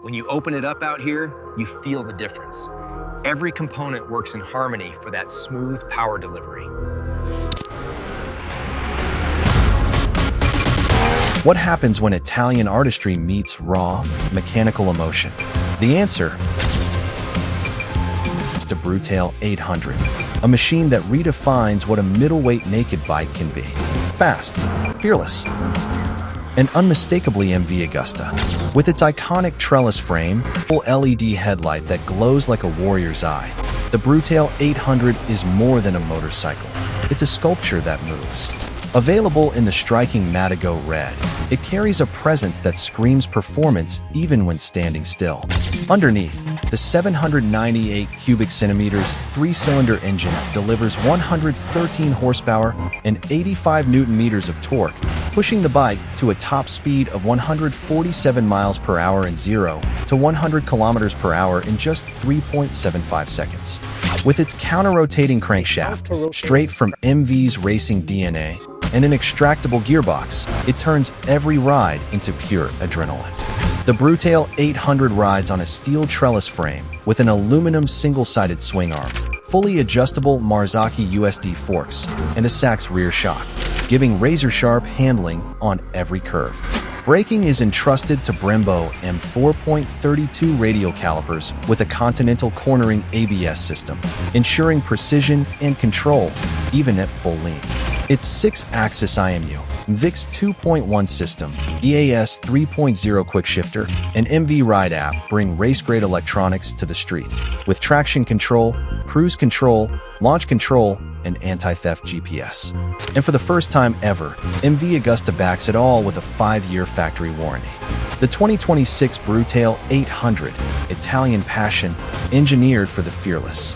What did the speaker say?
When you open it up out here, you feel the difference. Every component works in harmony for that smooth power delivery. What happens when Italian artistry meets raw, mechanical emotion? The answer: Agusta Brutale 800, a machine that redefines what a middleweight naked bike can be. Fast, fearless, and unmistakably MV Agusta. With its iconic trellis frame, full LED headlight that glows like a warrior's eye, the Brutale 800 is more than a motorcycle. It's a sculpture that moves. Available in the striking Madigo red, it carries a presence that screams performance even when standing still. Underneath, the 798 cubic centimeters three-cylinder engine delivers 113 horsepower and 85 newton meters of torque, pushing the bike to a top speed of 147 miles per hour in 0 to 100 kilometers per hour in just 3.75 seconds. With its counter-rotating crankshaft, straight from MV's racing DNA, and an extractable gearbox, it turns every ride into pure adrenaline. The Brutale 800 rides on a steel trellis frame with an aluminum single-sided swing arm, fully adjustable Marzocchi USD forks, and a Sachs rear shock, giving razor-sharp handling on every curve. Braking is entrusted to Brembo M4.32 radial calipers with a Continental cornering ABS system, ensuring precision and control even at full lean. Its 6-axis IMU, MVICS 2.1 system, EAS 3.0 quick shifter, and MV Ride app bring race-grade electronics to the street, with traction control, cruise control, launch control, and anti-theft GPS. And for the first time ever, MV Agusta backs it all with a 5-year factory warranty. The 2026 Brutale 800, Italian passion, engineered for the fearless.